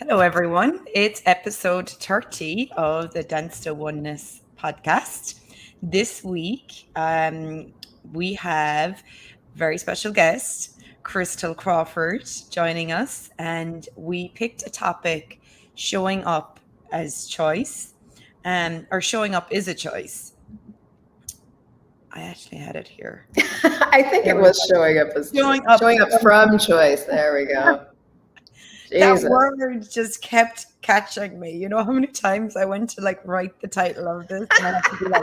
Hello, everyone. It's episode 30 of the Dance to Oneness podcast. This week, we have very special guest, Christel Crawford, joining us, and we picked a topic: showing up as choice, or showing up is a choice. I actually had it here. I think it was showing up as Showing up from choice. There we go. That word just kept catching me. You know how many times I went to write the title of this and I had to be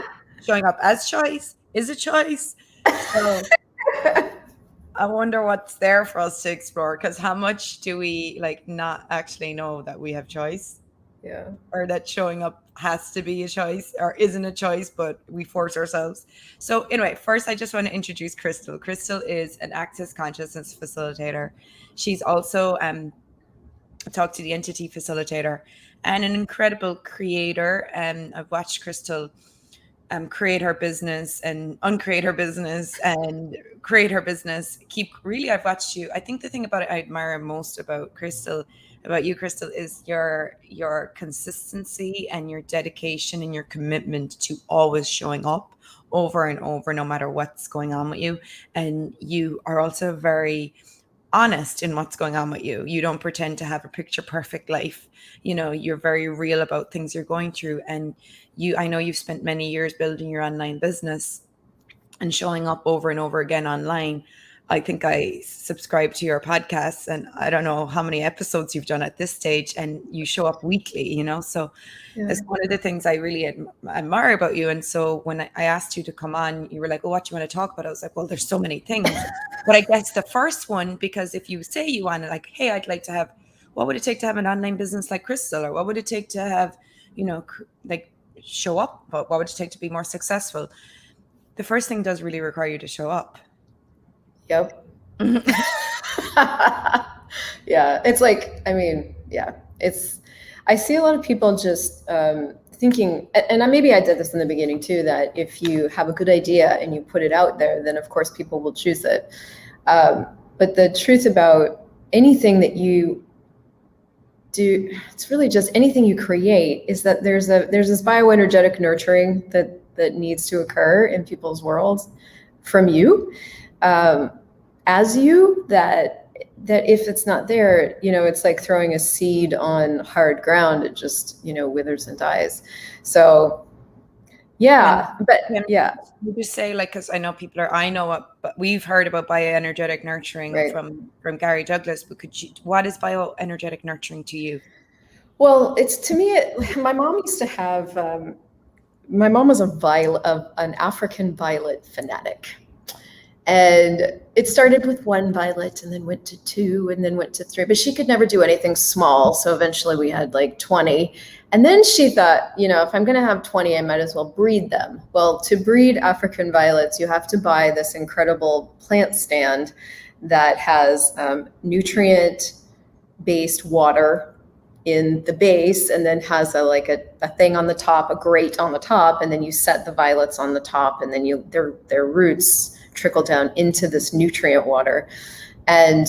showing up as choice is a choice. So I wonder what's there for us to explore, because how much do we not actually know that we have choice? Yeah. Or that showing up has to be a choice or isn't a choice, but we force ourselves. So anyway, first I just want to introduce Christel. Christel is an access consciousness facilitator. She's also Talk to the Entity facilitator and an incredible creator. And I've watched Christel create her business and uncreate her business and create her business. I've watched you. I think the thing about it I admire most about you, Christel, is your consistency and your dedication and your commitment to always showing up over and over, no matter what's going on with you. And you are also very honest in what's going on with you. You don't pretend to have a picture perfect life. You know, you're very real about things you're going through. And I know you've spent many years building your online business and showing up over and over again online. I think I subscribe to your podcasts, and I don't know how many episodes you've done at this stage, and you show up weekly, so That's one of the things I really admire about you. And so when I asked you to come on, you were like, oh, what do you want to talk about? I was like, well, there's so many things. But I guess the first one, because if you say you want to hey, I'd like to have, what would it take to have an online business like Christel? Or what would it take to have, show up? What would it take to be more successful? The first thing does really require you to show up. Yep. Yeah. It's I see a lot of people just thinking, and maybe I did this in the beginning too, that if you have a good idea and you put it out there, then of course people will choose it. But the truth about anything that you do, it's really just anything you create, is that there's this bioenergetic nurturing that needs to occur in people's worlds from you, as you, that if it's not there, it's like throwing a seed on hard ground. It just, withers and dies. So yeah, You just say, because I know but we've heard about bioenergetic nurturing, right, from Gary Douglas, but what is bioenergetic nurturing to you? Well, to me, my mom used to have, my mom was an African violet fanatic. And it started with one violet and then went to 2 and then went to 3, but she could never do anything small. So eventually we had 20. And then she thought, if I'm going to have 20, I might as well breed them. Well, to breed African violets, you have to buy this incredible plant stand that has nutrient-based water in the base, and then has a thing on the top, a grate on the top, and then you set the violets on the top, and then their roots trickle down into this nutrient water. And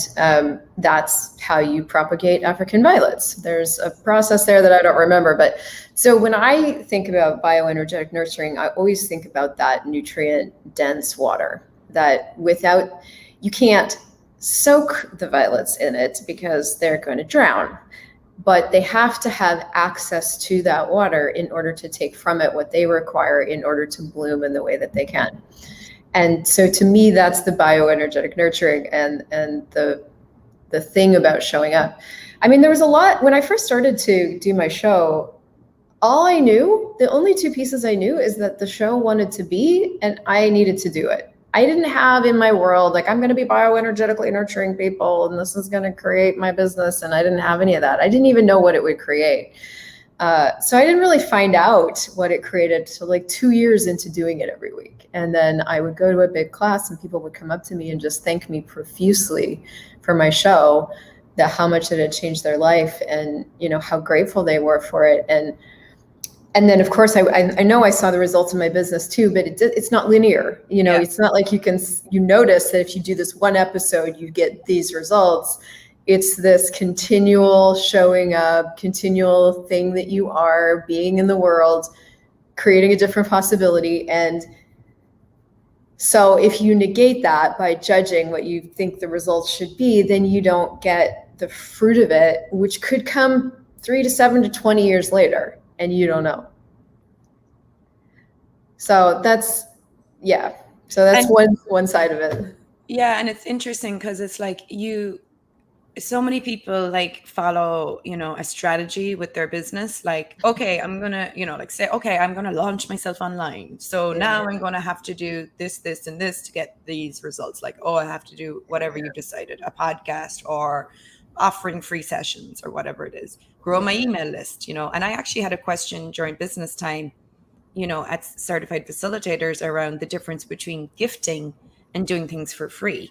that's how you propagate African violets. There's a process there that I don't remember. But so when I think about bioenergetic nurturing, I always think about that nutrient dense water that you can't soak the violets in it because they're going to drown. But they have to have access to that water in order to take from it what they require in order to bloom in the way that they can. And so to me, that's the bioenergetic nurturing and the thing about showing up. I mean, there was a lot, when I first started to do my show, the only 2 pieces I knew is that the show wanted to be, and I needed to do it. I didn't have in my world, I'm going to be bioenergetically nurturing people and this is going to create my business. And I didn't have any of that. I didn't even know what it would create. So I didn't really find out what it created till 2 years into doing it every week. And then I would go to a big class and people would come up to me and just thank me profusely for my show, that how much it had changed their life and, how grateful they were for it. And then of course I know I saw the results in my business too, but it's not linear. It's not like you notice that if you do this one episode, you get these results. It's this continual showing up, continual thing that you are being in the world, creating a different possibility. And so if you negate that by judging what you think the results should be, then you don't get the fruit of it, which could come 3 to 7 to 20 years later, and you don't know. So that's, yeah. So that's one side of it. Yeah. And it's interesting because it's like so many people like follow, a strategy with their business. Like, okay, I'm going to, like say, okay, I'm going to launch myself online. So now I'm going to have to do this, this, and this to get these results. Like, oh, I have to do whatever you decided, a podcast or offering free sessions or whatever it is, grow my email list, and I actually had a question during business time, at certified facilitators around the difference between gifting and doing things for free.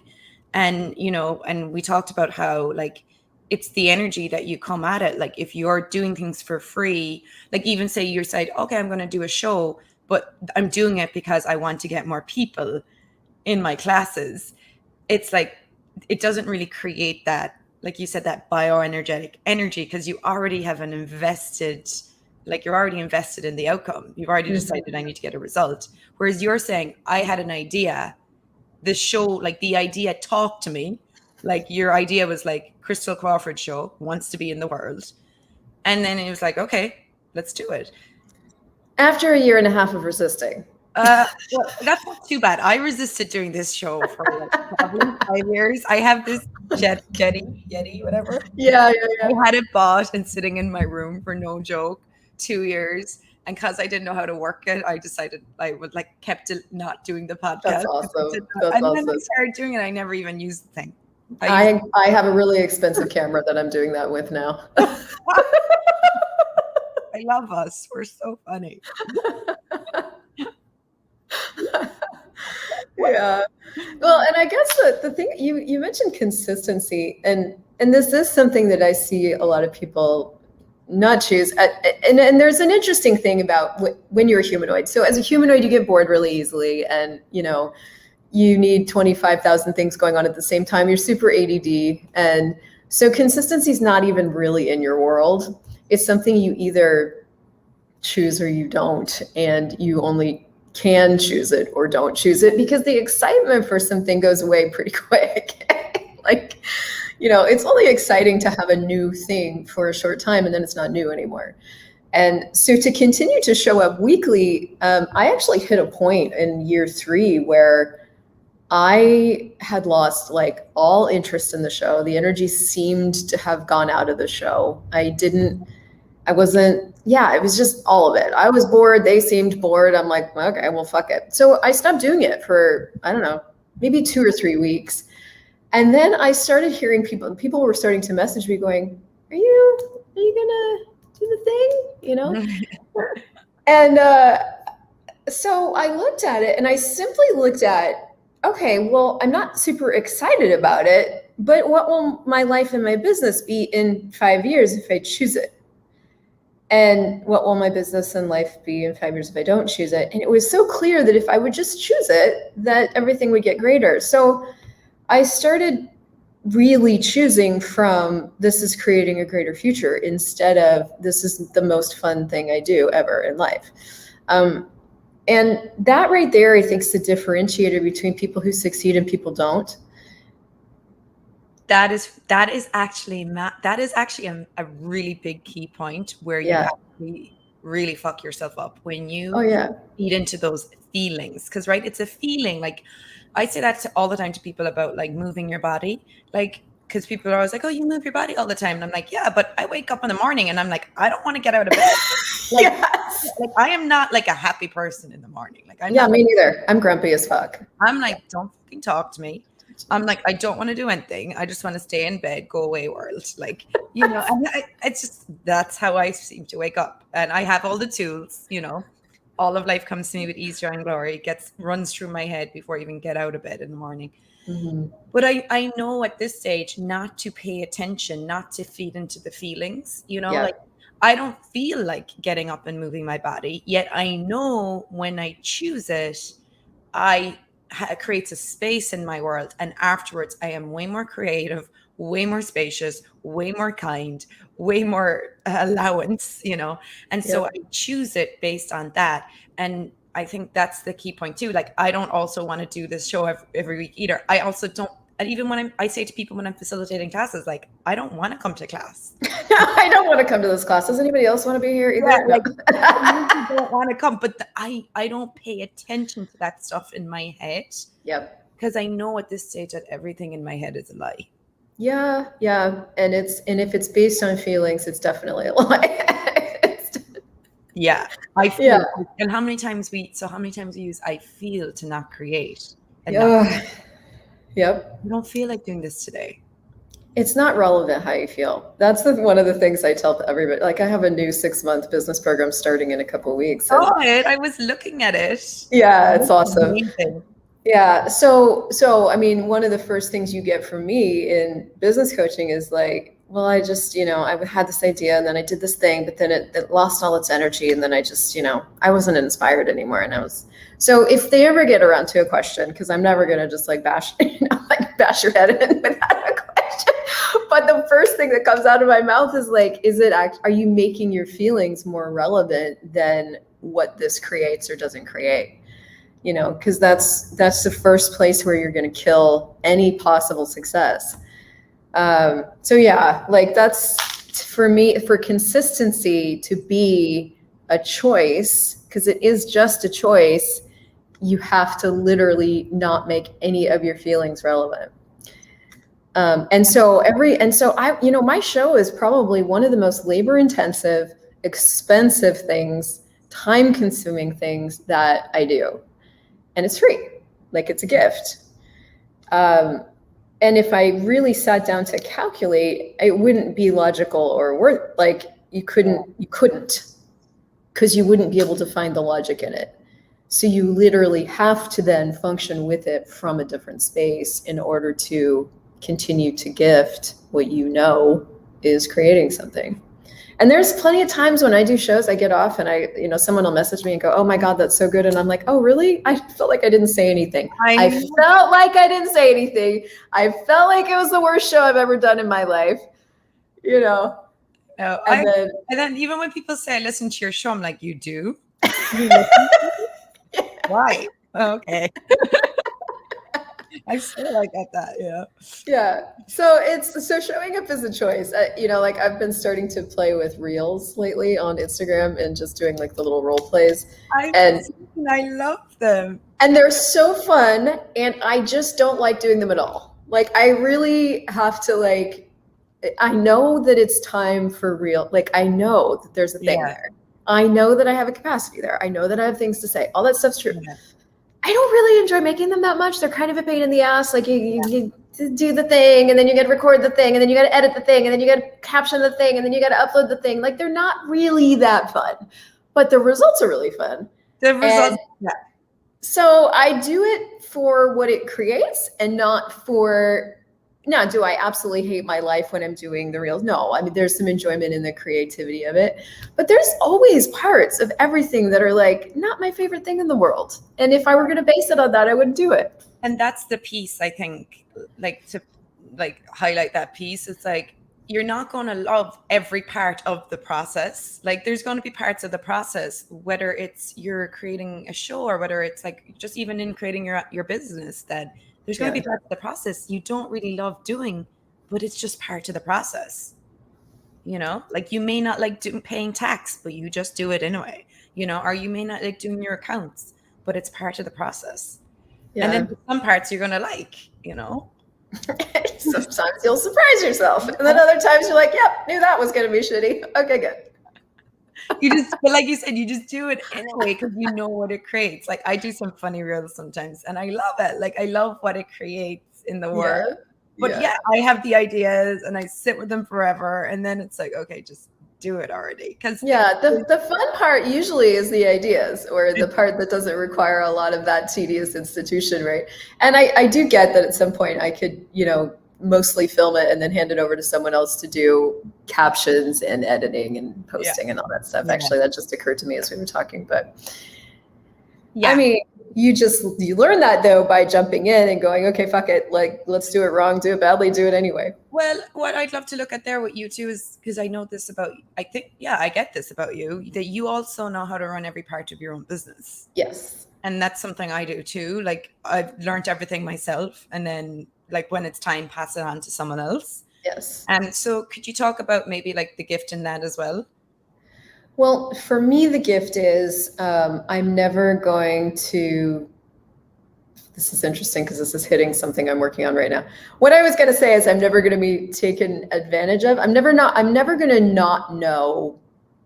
And, and we talked about how like, it's the energy that you come at it. Like if you're doing things for free, like even say you decide, okay, I'm going to do a show, but I'm doing it because I want to get more people in my classes. It's like, it doesn't really create that, like you said, that bioenergetic energy, because you already have you're already invested in the outcome. You've already decided I need to get a result. Whereas you're saying, I had an idea, the show, like the idea talked to me. Like your idea was like Christel Crawford show wants to be in the world. And then it was like, okay, let's do it. After a year and a half of resisting. Well, that's not too bad. I resisted doing this show for like probably 5 years. I have this Yeti, whatever. Yeah. I had it bought and sitting in my room for no joke 2 years. And because I didn't know how to work it, I decided I would kept not doing the podcast. That's awesome. Then I started doing it. I never even used the thing. I have a really expensive camera that I'm doing that with now. I love us. We're so funny. Yeah. Well, and I guess the thing you mentioned consistency, and this is something that I see a lot of people not choose. And there's an interesting thing about when you're a humanoid. So as a humanoid, you get bored really easily, and you need 25,000 things going on at the same time. You're super ADD, and so consistency is not even really in your world. It's something you either choose or you don't, and you only can choose it or don't choose it, because the excitement for something goes away pretty quick. Like, it's only exciting to have a new thing for a short time, and then it's not new anymore. And so to continue to show up weekly, I actually hit a point in year 3 where I had lost all interest in the show. The energy seemed to have gone out of the show. It was just all of it. I was bored. They seemed bored. I'm like, okay, well, fuck it. So I stopped doing it for, I don't know, maybe 2 or 3 weeks. And then I started hearing people were starting to message me going, are you gonna do the thing? And so I looked at it, and I simply looked at, okay, well, I'm not super excited about it, but what will my life and my business be in 5 years if I choose it? And what will my business and life be in 5 years if I don't choose it? And it was so clear that if I would just choose it, that everything would get greater. So I started really choosing from, this is creating a greater future, instead of, this is the most fun thing I do ever in life. And that right there, I think, is the differentiator between people who succeed and people don't. That is actually a really big key point where you actually really fuck yourself up when you feed into those feelings. Because it's a feeling. Like I say that all the time to people about moving your body, because people are always like, oh, you move your body all the time. And I'm like, yeah, but I wake up in the morning and I'm like, I don't want to get out of bed. I am not a happy person in the morning. Me neither. I'm grumpy as fuck. I'm like, don't fucking talk to me. I'm like, I don't want to do anything. I just want to stay in bed, go away world. And it's just, that's how I seem to wake up. And I have all the tools, all of life comes to me with ease, joy, and glory. It runs through my head before I even get out of bed in the morning. Mm-hmm. But I know at this stage not to pay attention, not to feed into the feelings, I don't feel like getting up and moving my body, yet I know when I choose it, it creates a space in my world. And afterwards, I am way more creative, way more spacious, way more kind, way more allowance, And so I choose it based on that. And I think that's the key point too. Like, I don't also want to do this show every week either. I also don't. And even when I say to people when I'm facilitating classes, like, I don't want to come to class. I don't want to come to this class. Does anybody else want to be here either? Yeah, like, I don't want to come, but I don't pay attention to that stuff in my head. Yep. Because I know at this stage that everything in my head is a lie. Yeah. And if it's based on feelings, it's definitely a lie. Yeah. I feel. And how many times we use I feel to not create. And Yep. I don't feel like doing this today. It's not relevant how you feel. That's one of the things I tell everybody. Like, I have a new 6-month business program starting in a couple of weeks. I was looking at it. Yeah, it's awesome. Amazing. Yeah. So I mean, one of the first things you get from me in business coaching is like, well, I just, I had this idea and then I did this thing, but then it lost all its energy. And then I just, I wasn't inspired anymore. So if they ever get around to a question, because I'm never going to just like bash your head in without a question. But the first thing that comes out of my mouth is like, are you making your feelings more relevant than what this creates or doesn't create? Because that's the first place where you're going to kill any possible success. So yeah, like, that's for me, for consistency to be a choice, because it is just a choice. You have to literally not make any of your feelings relevant. And so my show is probably one of the most labor intensive, expensive things, time consuming things that I do. And it's free, like, it's a gift. And if I really sat down to calculate, it wouldn't be logical or worth, like, you couldn't, because you wouldn't be able to find the logic in it. So you literally have to then function with it from a different space in order to continue to gift what is creating something. And there's plenty of times when I do shows, I get off and someone will message me and go, oh my God, that's so good. And I'm like, oh, really? I felt like I didn't say anything. I felt like I didn't say anything. I felt like it was the worst show I've ever done in my life, and then even when people say, I listen to your show, I'm like, you do? Why? Okay. I feel like at that, yeah. Yeah. So showing up is a choice. Like, I've been starting to play with reels lately on Instagram and just doing like the little role plays. I love them. And they're so fun. And I just don't like doing them at all. Like, I really have to I know that it's time for real. Like, I know that there's a thing there. I know that I have a capacity there. I know that I have things to say. All that stuff's true. Yeah. I don't really enjoy making them that much. They're kind of a pain in the ass. Like, you do the thing, and then you got to record the thing, and then you got to edit the thing, and then you got to caption the thing, and then you got to upload the thing. Like, they're not really that fun, but the results are really fun. So I do it for what it creates and not for. Now, do I absolutely hate my life when I'm doing the reels? No, I mean, there's some enjoyment in the creativity of it, but there's always parts of everything that are like, not my favorite thing in the world. And if I were going to base it on that, I wouldn't do it. And that's the piece, I think, to highlight that piece. It's like, you're not going to love every part of the process. Like, there's going to be parts of the process, whether it's you're creating a show or whether it's like just even in creating your business, that there's going to be parts of the process you don't really love doing, but it's just part of the process. Like, you may not like paying tax, but you just do it anyway, or you may not like doing your accounts, but it's part of the process. Yeah. And then some parts you're going to like, Sometimes you'll surprise yourself. And then other times you're like, yep, knew that was going to be shitty. Okay, good. But like you said, you just do it anyway because you know what it creates. Like, I do some funny reels sometimes and I love it. Like, I love what it creates in the world. But I have the ideas and I sit with them forever. And then it's like, okay, just do it already. Because the fun part usually is the ideas, or the part that doesn't require a lot of that tedious institution, right? And I do get that at some point I could, mostly film it and then hand it over to someone else to do captions and editing and posting and all that stuff. Actually, that just occurred to me as we were talking. But Yeah. I mean, you learn that though by jumping in and going, okay, fuck it. Like, let's do it wrong, do it badly, do it anyway. Well, what I'd love to look at there with you too is, because I know this about, I think, yeah, I get this about you, that you also know how to run every part of your own business. Yes. And that's something I do too. Like, I've learned everything myself, and then like when it's time, pass it on to someone else. Yes. And so could you talk about maybe like the gift in that as well? Well, for me, the gift is I'm never going to. This is interesting because this is hitting something I'm working on right now. What I was going to say is I'm never going to be taken advantage of. I'm never going to not know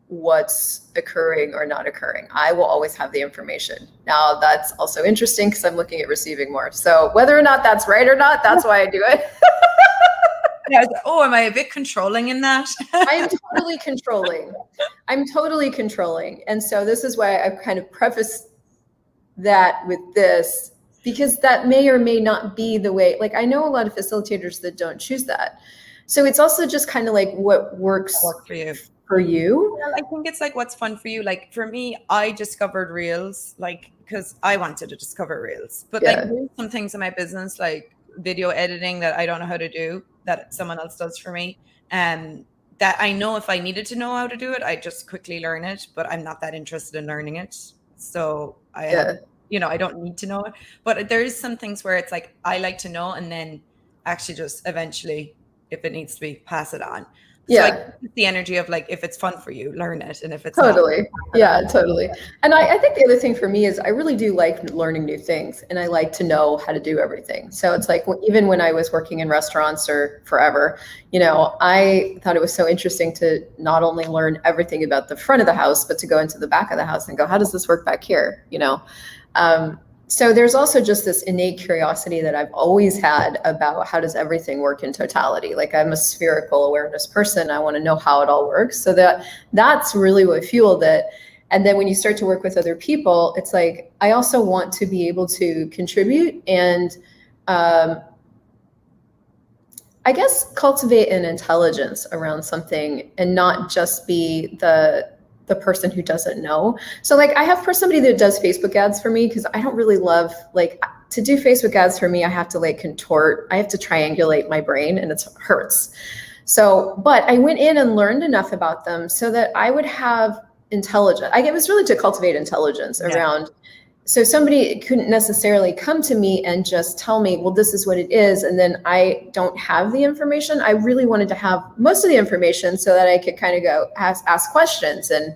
what's occurring or not occurring. I will always have the information. Now, that's also interesting because I'm looking at receiving more. So whether or not that's right or not, that's why I do it. Yeah, am I a bit controlling in that? I'm totally controlling. And so this is why I've kind of prefaced that with this, because that may or may not be the way. Like, I know a lot of facilitators that don't choose that. So it's also just kind of like what works for you. Well, I think it's like what's fun for you. Like for me, I discovered Reels, like, because I wanted to discover Reels. But like there's some things in my business, like video editing, that I don't know how to do, that someone else does for me. And that I know if I needed to know how to do it, I just quickly learn it, but I'm not that interested in learning it. So I don't need to know it. But there is some things where it's like, I like to know, and then actually just eventually, if it needs to be, pass it on. So the energy of like, if it's fun for you, learn it. And if it's totally. And I think the other thing for me is I really do like learning new things, and I like to know how to do everything. So it's like, even when I was working in restaurants or forever, I thought it was so interesting to not only learn everything about the front of the house, but to go into the back of the house and go, how does this work back here? So there's also just this innate curiosity that I've always had about how does everything work in totality. Like, I'm a spherical awareness person. I want to know how it all works. So that's really what fueled it. And then when you start to work with other people, it's like, I also want to be able to contribute and I guess cultivate an intelligence around something, and not just be the person who doesn't know. So like, I have somebody that does Facebook ads for me, because I don't really love, like, to do Facebook ads for me, I have to like contort, I have to triangulate my brain, and it hurts. So, but I went in and learned enough about them so that I would have intelligence. It was really to cultivate intelligence around. So somebody couldn't necessarily come to me and just tell me, well, this is what it is, and then I don't have the information. I really wanted to have most of the information so that I could kind of go ask questions and,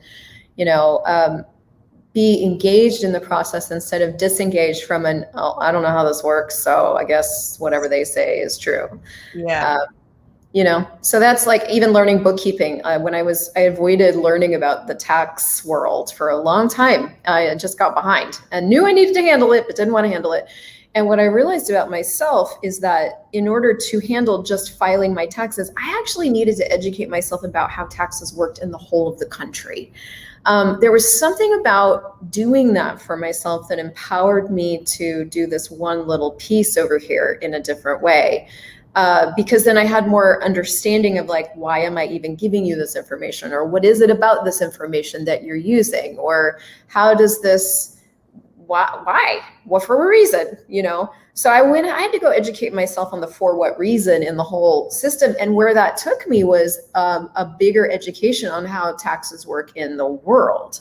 be engaged in the process instead of disengaged from I don't know how this works, so I guess whatever they say is true. Yeah. So that's like even learning bookkeeping. I avoided learning about the tax world for a long time. I just got behind and knew I needed to handle it, but didn't want to handle it. And what I realized about myself is that in order to handle just filing my taxes, I actually needed to educate myself about how taxes worked in the whole of the country. There was something about doing that for myself that empowered me to do this one little piece over here in a different way. Because then I had more understanding of like, why am I even giving you this information? Or what is it about this information that you're using? Or how does this, why? What for a reason, So I had to go educate myself on the for what reason in the whole system. And where that took me was a bigger education on how taxes work in the world.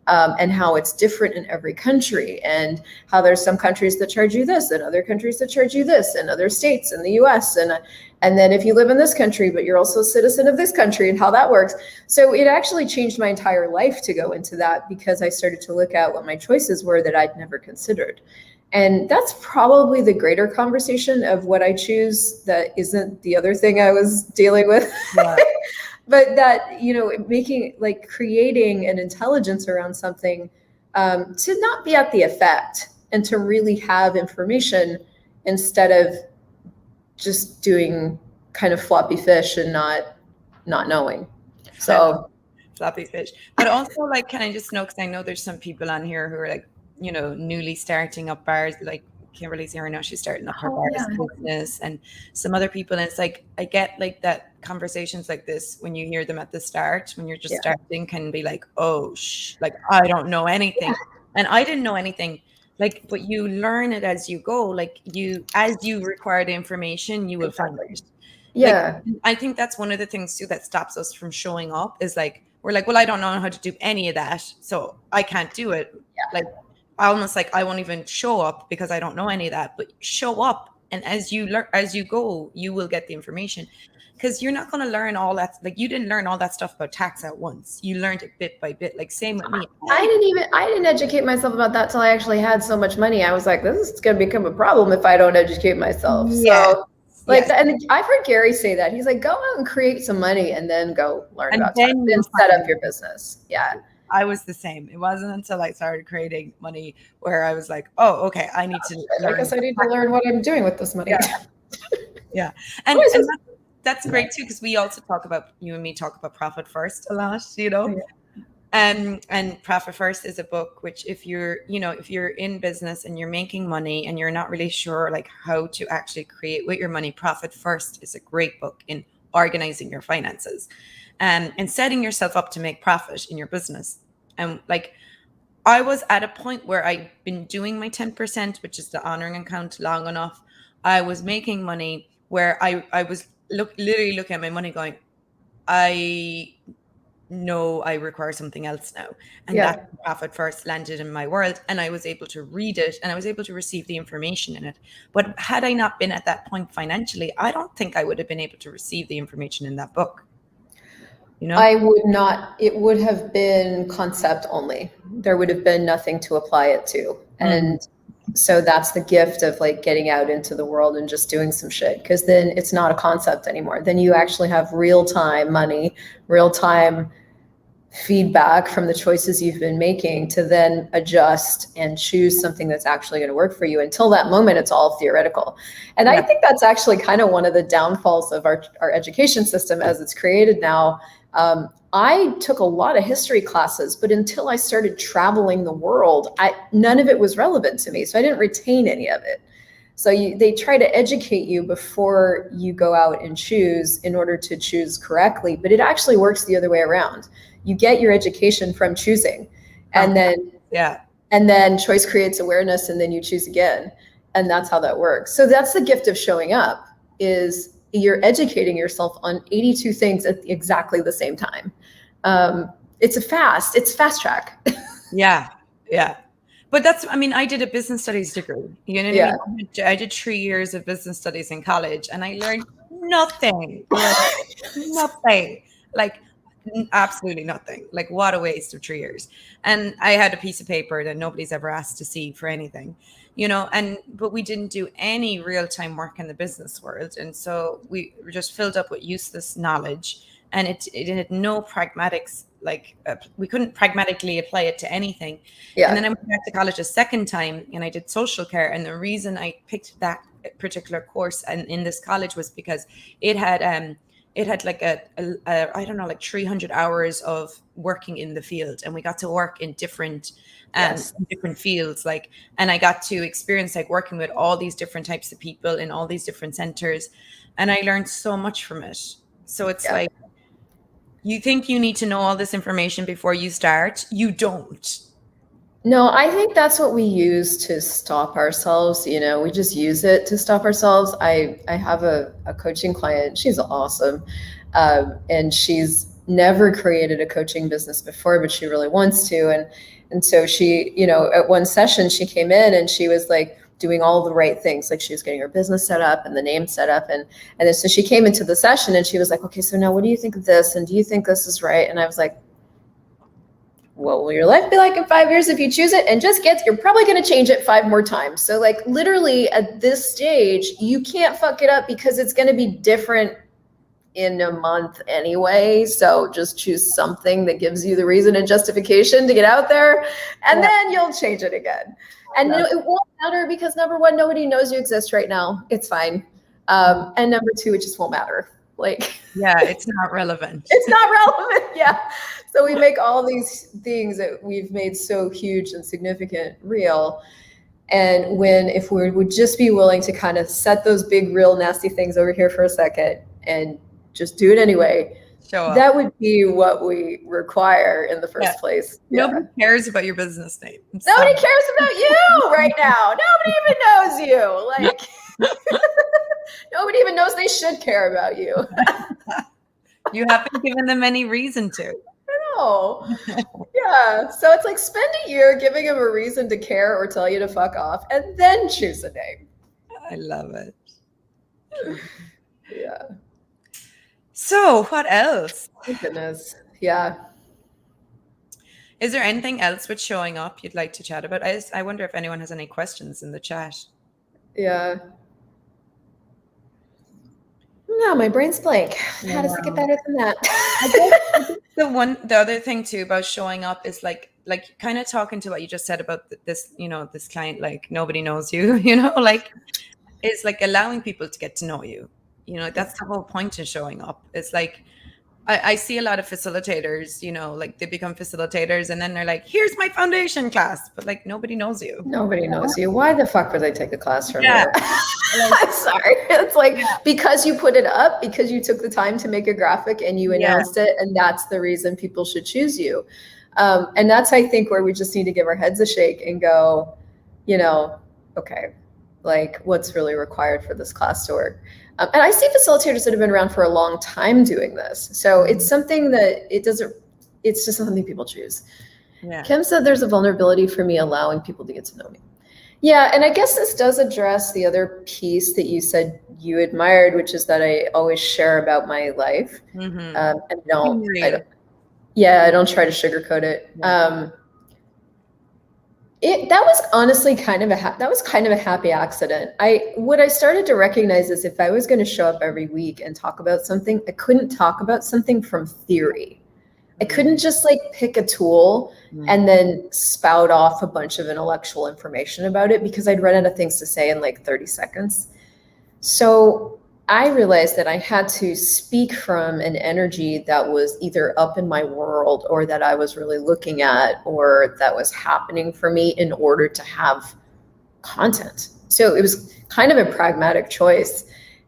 And how it's different in every country, and how there's some countries that charge you this and other countries that charge you this, and other states in the US. And then if you live in this country, but you're also a citizen of this country, and how that works. So it actually changed my entire life to go into that, because I started to look at what my choices were that I'd never considered. And that's probably the greater conversation of what I choose that isn't the other thing I was dealing with. Yeah. But that, creating an intelligence around something, to not be at the effect, and to really have information instead of just doing kind of floppy fish and not knowing. So floppy fish. But also, like, can I just know, because I know there's some people on here who are like, newly starting up bars, like Kimberly's here now, she's starting up her bars business, and some other people. And it's like, I get like that conversations like this, when you hear them at the start, when you're just starting, can be like, oh, like, I don't know anything. And I didn't know anything. Like, but you learn it as you go. Like as you require the information, you will find Exactly. it. Like, Yeah. I think that's one of the things too that stops us from showing up is like, we're like, well, I don't know how to do any of that, so I can't do it. Like, I almost like, I won't even show up because I don't know any of that. But show up, and as you learn, as you go, you will get the information. Because you're not going to learn all that. Like, you didn't learn all that stuff about tax at once. You learned it bit by bit. Like, same with me. I didn't educate myself about that till I actually had so much money. I was like, this is going to become a problem if I don't educate myself. Yes. So like, Yes. and I've heard Gary say that. He's like, go out and create some money and then go learn And about then tax you'll and set find up your business. Yeah. I was the same. It wasn't until I started creating money where I was like, oh, okay, I need to I learn. guess I need to learn what I'm doing with this money. Yeah. And that's great too, because we also talk about, you and me talk about Profit First a lot, you know. Yeah. And Profit First is a book which, if you're in business and you're making money and you're not really sure like how to actually create with your money, Profit First is a great book in organizing your finances, and setting yourself up to make profit in your business. And like, I was at a point where I'd been doing my 10%, which is the honoring account, long enough. I was making money where I was literally looking at my money going, I know I require something else now. And that Profit First landed in my world, and I was able to read it and I was able to receive the information in it. But had I not been at that point financially, I don't think I would have been able to receive the information in that book. You know? I would not, it would have been concept only. There would have been nothing to apply it to. And so that's the gift of like getting out into the world and just doing some shit, because then it's not a concept anymore. Then you actually have real-time money, real-time feedback from the choices you've been making to then adjust and choose something that's actually going to work for you. Until that moment, it's all theoretical. And I think that's actually kind of one of the downfalls of our education system as it's created now. I took a lot of history classes, but until I started traveling the world, none of it was relevant to me. So I didn't retain any of it. So they try to educate you before you go out and choose in order to choose correctly, but it actually works the other way around. You get your education from choosing, and then choice creates awareness, and then you choose again. And that's how that works. So that's the gift of showing up, is you're educating yourself on 82 things at exactly the same time. It's fast track. Yeah. But that's, I mean, I did a business studies degree. You know what I mean? I did 3 years of business studies in college, and I learned nothing. Nothing. Like, absolutely nothing. Like, what a waste of 3 years. And I had a piece of paper that nobody's ever asked to see for anything, you know, but we didn't do any real-time work in the business world. And so we were just filled up with useless knowledge, and it had no pragmatics. Like, we couldn't pragmatically apply it to anything. And then I went back to college a second time, and I did social care. And the reason I picked that particular course and in this college was because it had like I don't know, like 300 hours of working in the field, and we got to work in different fields, like, and I got to experience like working with all these different types of people in all these different centers, and I learned so much from it. So it's like, you think you need to know all this information before you start. You don't. No, I think that's what we use to stop ourselves. You know, we just use it to stop ourselves. I have a coaching client. She's awesome. And she's never created a coaching business before, but she really wants to. And so she, you know, at one session she came in and she was like doing all the right things. Like, she was getting her business set up and the name set up. And then so she came into the session and she was like, okay, so now what do you think of this? And do you think this is right? And I was like, what will your life be like in 5 years if you choose it? And you're probably going to change it 5 more times. So like, literally at this stage, you can't fuck it up because it's going to be different in a month anyway. So just choose something that gives you the reason and justification to get out there, and then you'll change it again. And it won't matter because, number one, nobody knows you exist right now. It's fine. And number two, it just won't matter. Like, it's not relevant. It's not relevant. Yeah. So we make all these things that we've made so huge and significant real. And if we would just be willing to kind of set those big, real nasty things over here for a second and just do it anyway, Show up. That would be what we require in the first place. Nobody cares about your business name. Nobody cares about you right now. Nobody even knows you. Like, nobody even knows they should care about you. You haven't given them any reason to. No. Yeah. So it's like spend a year giving them a reason to care or tell you to fuck off, and then choose a name. I love it. Yeah. So what else? Thank goodness. Yeah. Is there anything else with showing up you'd like to chat about? I wonder if anyone has any questions in the chat. Yeah. No, my brain's blank. How does it get better than that? I guess the other thing too about showing up is like kind of talking to what you just said about this, this client, like nobody knows you, like it's like allowing people to get to know you. That's the whole point of showing up. It's like I see a lot of facilitators, like they become facilitators and then they're like, here's my foundation class, but like nobody knows you. Nobody knows you. Why the fuck would I take a class from you? I'm sorry. It's like, because you put it up, because you took the time to make a graphic and you announced it, and that's the reason people should choose you. And that's, I think, where we just need to give our heads a shake and go, okay, like what's really required for this class to work? And I see facilitators that have been around for a long time doing this. So it's something that it's just something people choose. Yeah. Kim said there's a vulnerability for me allowing people to get to know me. Yeah, and I guess this does address the other piece that you said you admired, which is that I always share about my life. Mm-hmm. And I don't try to sugarcoat it. Yeah. That was honestly kind of a happy accident. What I started to recognize is if I was going to show up every week and talk about something, I couldn't talk about something from theory. I couldn't just like pick a tool and then spout off a bunch of intellectual information about it, because I'd run out of things to say in like 30 seconds. So I realized that I had to speak from an energy that was either up in my world or that I was really looking at or that was happening for me in order to have content. So it was kind of a pragmatic choice.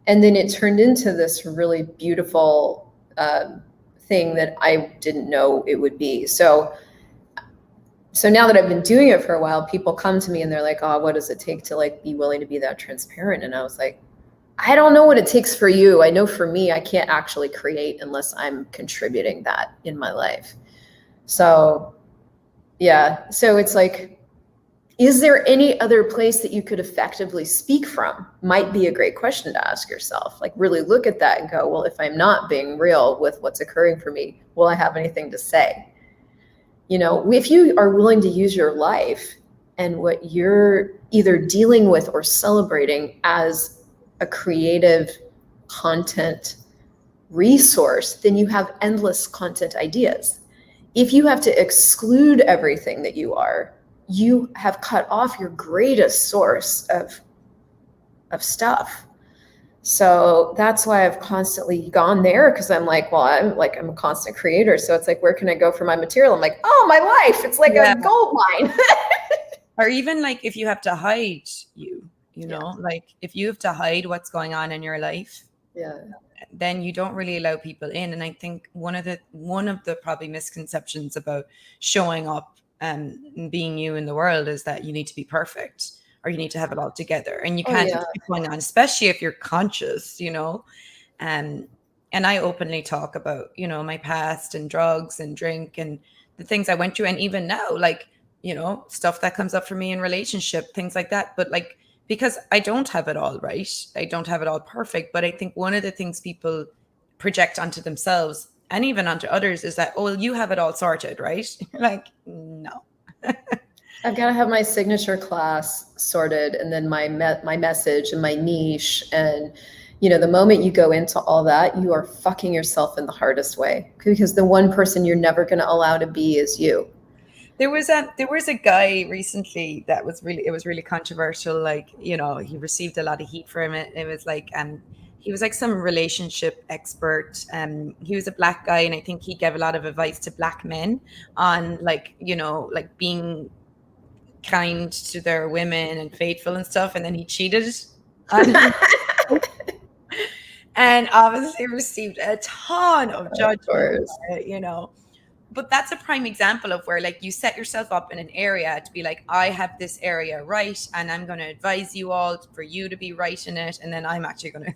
And then it turned into this really beautiful thing that I didn't know it would be. So now that I've been doing it for a while, people come to me and they're like, oh, what does it take to like be willing to be that transparent? And I was like, I don't know what it takes for you. I know for me, I can't actually create unless I'm contributing that in my life. So yeah. So it's like, is there any other place that you could effectively speak from? Might be a great question to ask yourself. Like really look at that and go, well, if I'm not being real with what's occurring for me, will I have anything to say? If you are willing to use your life and what you're either dealing with or celebrating as a creative content resource, then you have endless content ideas. If you have to exclude everything that you are, you have cut off your greatest source of stuff. So that's why I've constantly gone there, because I'm like, well, I'm a constant creator. So it's like, where can I go for my material? I'm like, oh, my life. It's like a gold mine. Or even like if you have to hide like if you have to hide what's going on in your life, then you don't really allow people in. And I think one of the probably misconceptions about showing up and being you in the world is that you need to be perfect or you need to have it all together, and you can't just keep going on, especially if you're conscious, and I openly talk about, my past and drugs and drink and the things I went through. And even now, like, stuff that comes up for me in relationship, things like that. But like, because I don't have it all right. I don't have it all perfect. But I think one of the things people project onto themselves and even onto others is that, oh, well, you have it all sorted, right? Like, no. I've got to have my signature class sorted, and then my message and my niche. And, the moment you go into all that, you are fucking yourself in the hardest way, because the one person you're never going to allow to be is you. There was a guy recently that was really controversial. Like, he received a lot of heat from it. It was like, he was like some relationship expert. He was a black guy, and I think he gave a lot of advice to black men on like, like being kind to their women and faithful and stuff. And then he cheated on and obviously received a ton of Of judgment course. for it, you know. But that's a prime example of where like you set yourself up in an area to be like, I have this area right, and I'm going to advise you all for you to be right in it, and then I'm actually going to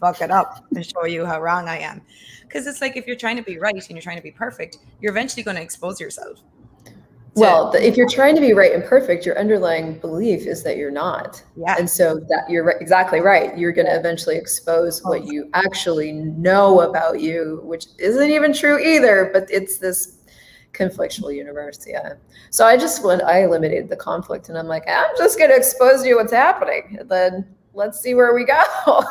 fuck it up and show you how wrong I am. Because it's like if you're trying to be right and you're trying to be perfect, you're eventually going to expose yourself. Well, if you're trying to be right and perfect, your underlying belief is that you're not. Yeah. And so that you're exactly right. You're going to eventually expose what you actually know about you, which isn't even true either, but it's this conflictual universe. Yeah. So I eliminated the conflict, and I'm like, I'm just going to expose you what's happening. And then let's see where we go.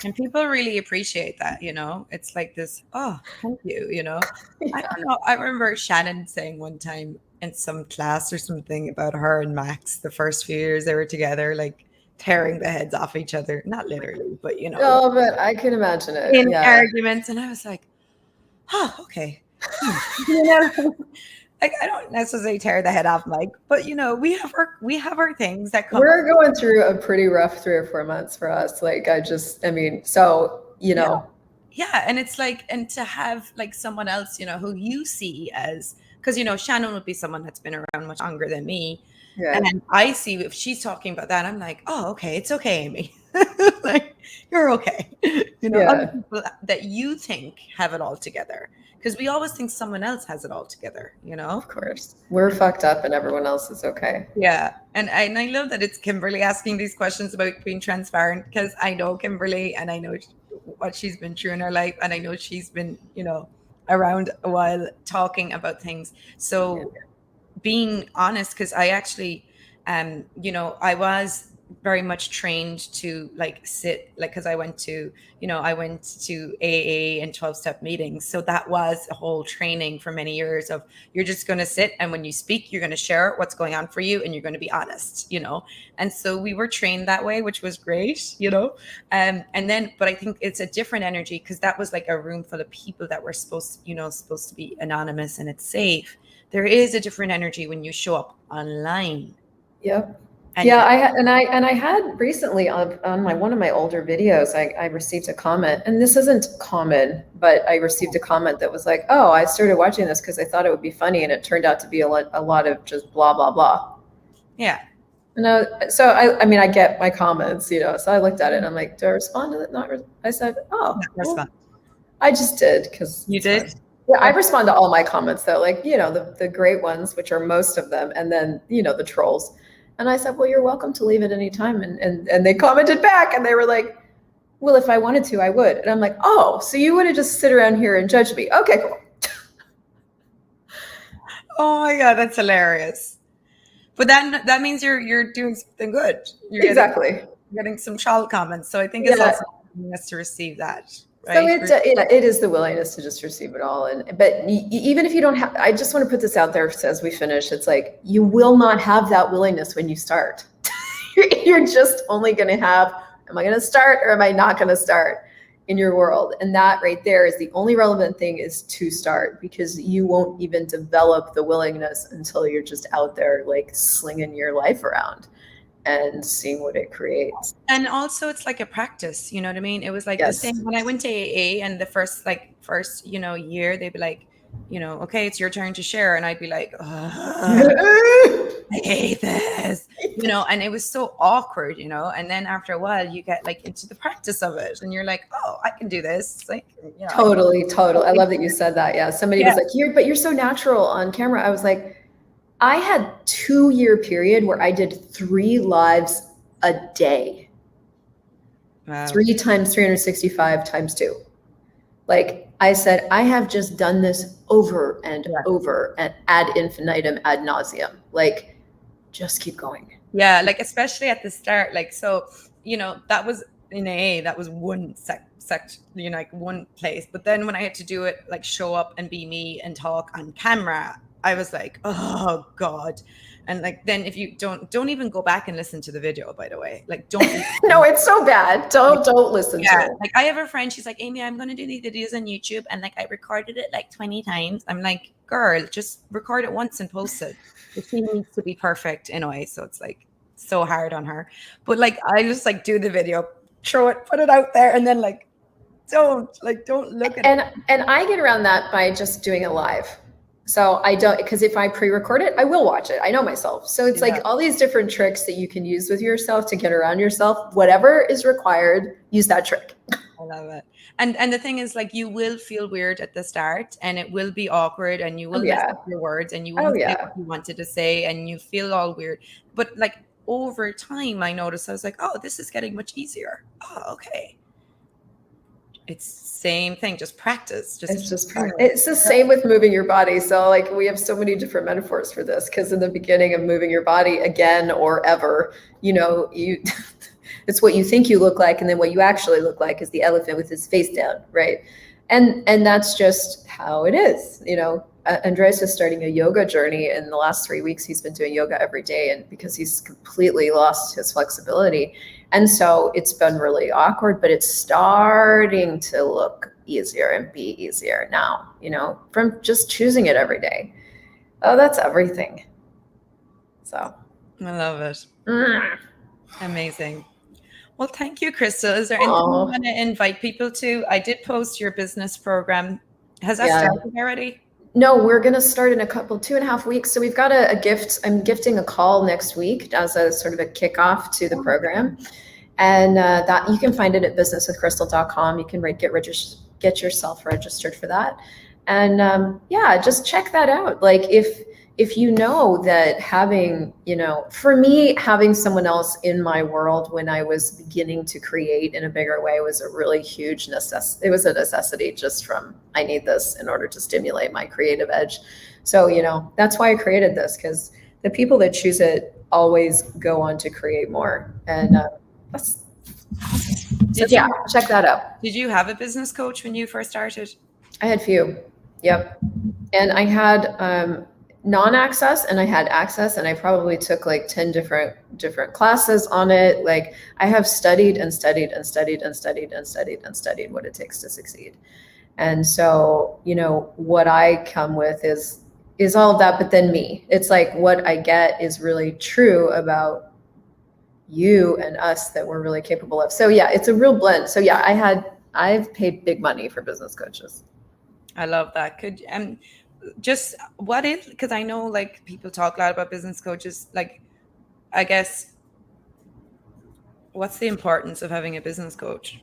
And people really appreciate that, you know. It's like this, oh, thank you, you know. I don't know. I remember Shannon saying one time in some class or something about her and Max, the first few years they were together, like tearing the heads off each other. Not literally, but you know. Oh, but I can imagine it. In Yeah. arguments. And I was like, oh, okay. You know, like I don't necessarily tear the head off Mike, but you know, we have our things that come. We're going through a pretty rough 3 or 4 months for us. Like so, you know. Yeah. And it's like, and to have like someone else, you know, who you see as, because you know, Shannon would be someone that's been around much longer than me. Yeah. And I see if she's talking about that, I'm like, oh, okay, it's okay, Amy. Like, you're okay. You know, other people that you think have it all together. Because we always think someone else has it all together, you know? Of course. We're fucked up and everyone else is okay. Yeah. And I love that it's Kimberly asking these questions about being transparent, because I know Kimberly and I know what she's been through in her life. And I know she's been, you know, around a while talking about things. So being honest, because I actually, you know, I was very much trained to like sit, like, because I went to AA and 12-step meetings. So that was a whole training for many years of you're just going to sit, and when you speak, you're going to share what's going on for you, and you're going to be honest, you know. And so we were trained that way, which was great, you know. And then, but I think it's a different energy, because that was like a room full of people that were supposed to be anonymous and it's safe. There is a different energy when you show up online. Yep. And I had recently on one of my older videos, I received a comment, and this isn't common, but I received a comment that was like, oh, I started watching this because I thought it would be funny, and it turned out to be a lot of just blah, blah, blah. Yeah. And I get my comments, you know, so I looked at it and I'm like, do I respond to that? I said, oh, well, I just did, because you did. Yeah, I respond to all my comments though, like, you know, the great ones, which are most of them, and then, you know, the trolls. And I said, well, you're welcome to leave at any time. And they commented back, and they were like, well, if I wanted to, I would. And I'm like, oh, so you would have just sit around here and judged me. Okay, cool. Oh my God, that's hilarious. But that means you're doing something good. You're getting some troll comments. So I think it's also nice to receive that. Right? So it is the willingness to just receive it all. But even if you don't have, I just want to put this out there as we finish. It's like, you will not have that willingness when you start. You're just only going to have, am I going to start or am I not going to start in your world? And that right there is the only relevant thing, is to start, because you won't even develop the willingness until you're just out there like slinging your life around and seeing what it creates. And also it's like a practice, you know what I mean? It was like the same when I went to AA, and the first you know, year, they'd be like, you know, okay, it's your turn to share. And I'd be like, I hate this, you know, and it was so awkward, you know. And then after a while you get like into the practice of it, and you're like, oh, I can do this. It's like, you know, totally. I love that you said that. Yeah. Somebody was like, you're so natural on camera. I was like, I had 2-year period where I did 3 lives a day. Wow. 3 times 365 times 2. Like I said, I have just done this over and over and ad infinitum, ad nauseum. Like, just keep going. Yeah, like especially at the start, like, so, you know, that was in AA, that was one sect, you know, like one place. But then when I had to do it, like show up and be me and talk on camera, I was like, oh God. And like, then if you don't even go back and listen to the video, by the way, like don't. No, it's so bad. Don't listen to it. Like I have a friend, she's like, Amy, I'm going to do these videos on YouTube. And like, I recorded it like 20 times. I'm like, girl, just record it once and post it. She needs to be perfect anyway. So it's like so hard on her. But like, I just like do the video, throw it, put it out there. And then like don't look at it. And I get around that by just doing it live. So I don't, because if I pre-record it, I will watch it. I know myself. So it's like all these different tricks that you can use with yourself to get around yourself. Whatever is required, use that trick. I love it. And the thing is, like, you will feel weird at the start, and it will be awkward, and you will mess up your words, and you won't say what you wanted to say, and you feel all weird. But like over time, I noticed, I was like, oh, this is getting much easier. Oh, okay. It's same thing, just practice. It's the same with moving your body. So like we have so many different metaphors for this, because in the beginning of moving your body again or ever, it's what you think you look like, and then what you actually look like is the elephant with his face down, right? And that's just how it is. Andreas is starting a yoga journey. In the last 3 weeks, he's been doing yoga every day, and because he's completely lost his flexibility. And so it's been really awkward, but it's starting to look easier and be easier now, from just choosing it every day. Oh, that's everything. So I love it. Amazing. Well, thank you, Christel. Is there anything you want to invite people to? I did post your business program. Has that started already? No, we're going to start in 2.5 weeks. So we've got a gift. I'm gifting a call next week as a sort of a kickoff to the program. And that you can find it at businesswithchrystal.com. You can get yourself registered for that. And just check that out. Like if you know that having, for me, having someone else in my world when I was beginning to create in a bigger way was a really huge necessity. It was a necessity just from, I need this in order to stimulate my creative edge. So, that's why I created this, because the people that choose it always go on to create more. And check that out. Did you have a business coach when you first started? I had few. Yep. And I had, non-access and I had access, and I probably took like 10 different classes on it. Like I have studied and studied and studied and studied and studied and studied what it takes to succeed. And so, what I come with is all of that, but then me. It's like what I get is really true about you and us that we're really capable of. So yeah, it's a real blend. So yeah, I've paid big money for business coaches. I love that. Just what if, because I know like people talk a lot about business coaches, like I guess what's the importance of having a business coach?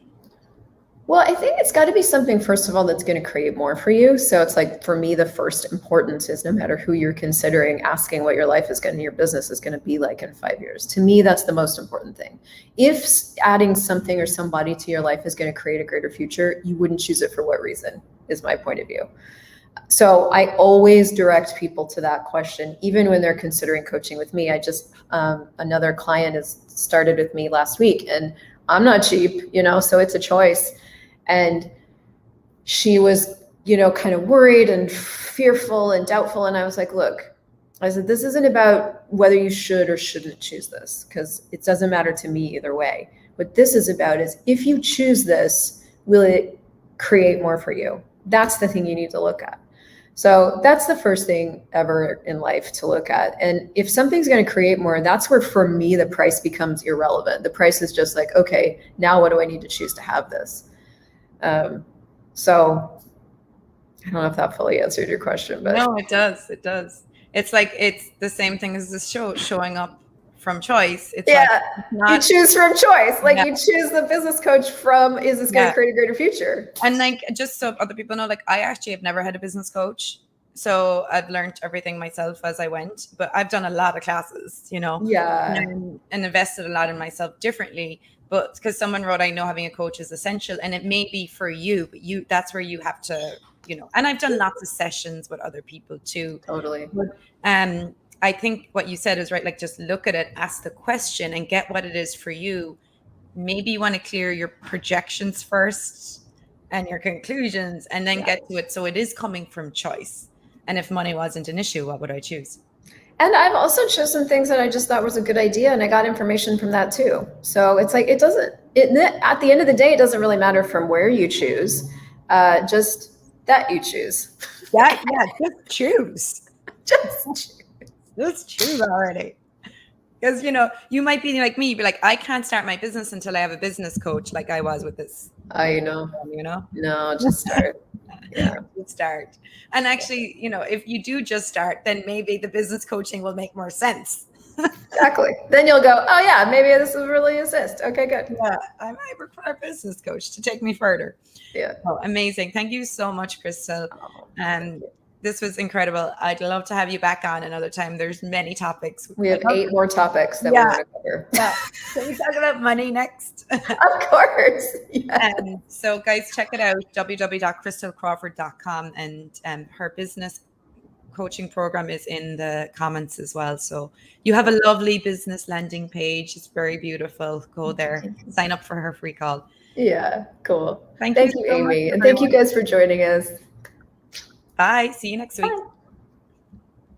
Well, I think it's got to be something, first of all, that's going to create more for you. So it's like, for me, the first importance is no matter who you're considering, asking what your your business is going to be like in 5 years. To me, that's the most important thing. If adding something or somebody to your life is going to create a greater future, you wouldn't choose it for what reason, is my point of view. So I always direct people to that question, even when they're considering coaching with me. I just, another client has started with me last week, and I'm not cheap, so it's a choice. And she was, kind of worried and fearful and doubtful. And I was like, look, I said, this isn't about whether you should or shouldn't choose this, because it doesn't matter to me either way. What this is about is, if you choose this, will it create more for you? That's the thing you need to look at. So that's the first thing ever in life to look at. And if something's going to create more, that's where, for me, the price becomes irrelevant. The price is just like, okay, now what do I need to choose to have this? So I don't know if that fully answered your question, but no, it does. It does. It's like, it's the same thing as this show, showing up from choice. It's you choose from choice. Like you choose the business coach from, is this going to create a greater future? And like, just so other people know, like I actually have never had a business coach. So I've learned everything myself as I went, but I've done a lot of classes, and invested a lot in myself differently. But because someone wrote, I know having a coach is essential, and it may be for you, but that's where you have to, and I've done lots of sessions with other people too. Totally. But, I think what you said is right. Like, just look at it, ask the question, and get what it is for you. Maybe you want to clear your projections first and your conclusions, and then get to it. So it is coming from choice. And if money wasn't an issue, what would I choose? And I've also chosen things that I just thought was a good idea, and I got information from that too. So it's like, at the end of the day, it doesn't really matter from where you choose, just that you choose. Just choose. Just choose. Just choose already. Because, you know, you might be like me, be like, I can't start my business until I have a business coach, like I was with this. I know. You know? No, just start. Yeah. Just start. And actually, you know, if you do just start, then maybe the business coaching will make more sense. Exactly. Then you'll go, oh yeah, maybe this will really assist. Okay, good. Yeah, I might require a business coach to take me further. Yeah. Oh, amazing. Thank you so much, Christel. Oh, And this was incredible. I'd love to have you back on another time. There's many topics. We have 8 more topics that we want to cover. Yeah. Can we talk about money next? Of course. Yeah. So guys, check it out, www.christelcrawford.com, and her business coaching program is in the comments as well. So you have a lovely business landing page. It's very beautiful. Go there, sign up for her free call. Yeah, cool. Thank you, so Amy. much, and thank you guys for joining us. Bye. See you next week. Bye.